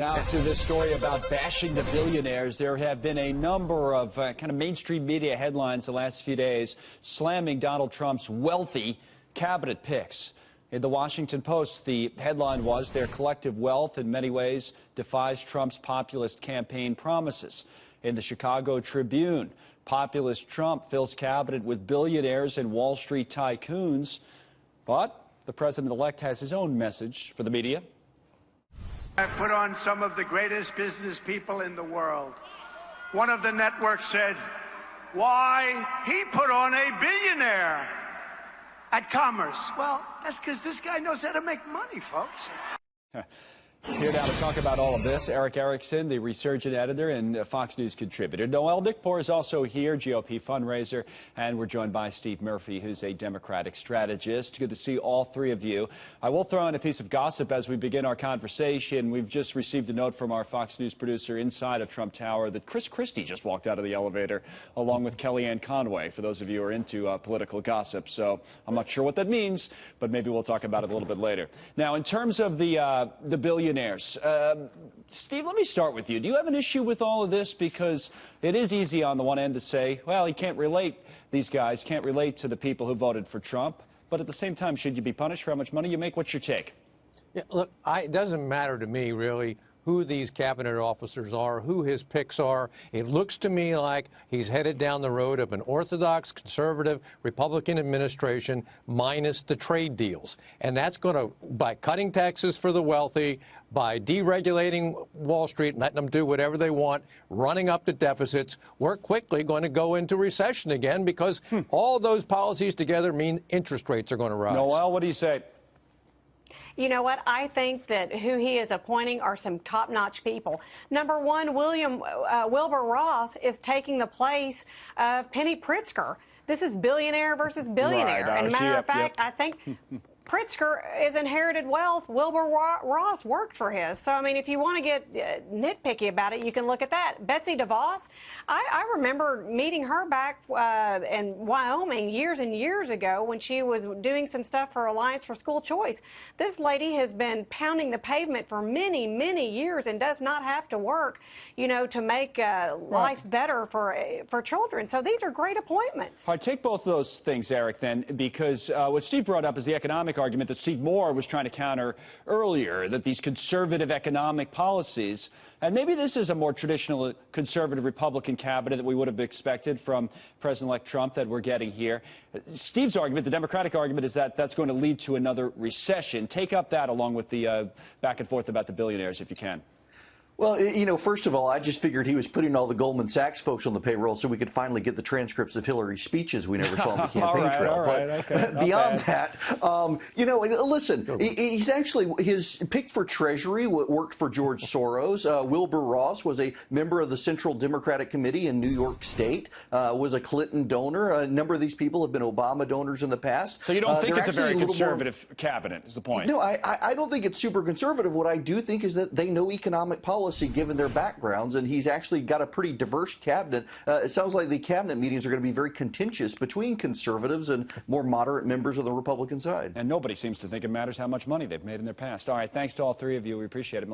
Now to this story about bashing the billionaires. There have been a number of kind of mainstream media headlines the last few days slamming Donald Trump's wealthy cabinet picks. In the Washington Post, the headline was, "Their collective wealth in many ways defies Trump's populist campaign promises." In the Chicago Tribune, populist Trump fills cabinet with billionaires and Wall Street tycoons. But the president-elect has his own message for the media. I put on some of the greatest business people in the world. One of the networks said, "Why, he put on a billionaire at Commerce." Well, that's because this guy knows how to make money, folks. Here now to talk about all of this, Erick Erickson, the Resurgent editor and Fox News contributor. Noelle, Nikpour is also here, GOP fundraiser, and we're joined by Steve Murphy, who's a Democratic strategist. Good to see all three of you. I will throw in a piece of gossip as we begin our conversation. We've just received a note from our Fox News producer inside of Trump Tower that Chris Christie just walked out of the elevator along with Kellyanne Conway, for those of you who are into political gossip. So I'm not sure what that means, but maybe we'll talk about it a little bit later. Now, in terms of the billionaires, Steve, let me start with you. Do you have an issue with all of this? Because it is easy on the one end to say, well, he can't relate, these guys can't relate to the people who voted for Trump. But at the same time, should you be punished for how much money you make? What's your take? Yeah, look, it doesn't matter to me, really, who these cabinet officers are, who his picks are. It looks to me like he's headed down the road of an orthodox, conservative, Republican administration minus the trade deals. And that's going to, by cutting taxes for the wealthy, by deregulating Wall Street and letting them do whatever they want, running up the deficits, we're quickly going to go into recession again because all those policies together mean interest rates are going to rise. Noelle, what do you say? You know what? I think that who he is appointing are some top-notch people. Number one, Wilbur Ross is taking the place of Penny Pritzker. This is billionaire versus billionaire. Right, and a matter of fact, I think Pritzker is inherited wealth. Wilbur Ross worked for his. So, I mean, if you want to get nitpicky about it, you can look at that. Betsy DeVos, I remember meeting her back in Wyoming years and years ago when she was doing some stuff for Alliance for School Choice. This lady has been pounding the pavement for many, many years and does not have to work, you know, to make life better for children. So these are great appointments. All right, take both of those things, Eric, then, because what Steve brought up is the economic argument that Steve Moore was trying to counter earlier, that these conservative economic policies, and maybe this is a more traditional conservative Republican cabinet that we would have expected from President-elect Trump that we're getting here. Steve's argument, the Democratic argument, is that that's going to lead to another recession. Take up that along with the back and forth about the billionaires, if you can. Well, you know, first of all, I just figured he was putting all the Goldman Sachs folks on the payroll so we could finally get the transcripts of Hillary's speeches we never saw on the campaign trail. All right, okay. Beyond that, you know, listen, he's actually, his pick for Treasury worked for George Soros. Wilbur Ross was a member of the Central Democratic Committee in New York State, was a Clinton donor. A number of these people have been Obama donors in the past. So you don't think it's a very conservative cabinet, is the point? No, I don't think it's super conservative. What I do think is that they know economic policy given their backgrounds, and he's actually got a pretty diverse cabinet. It sounds like the cabinet meetings are going to be very contentious between conservatives and more moderate members of the Republican side. And nobody seems to think it matters how much money they've made in their past. All right, thanks to all three of you. We appreciate it.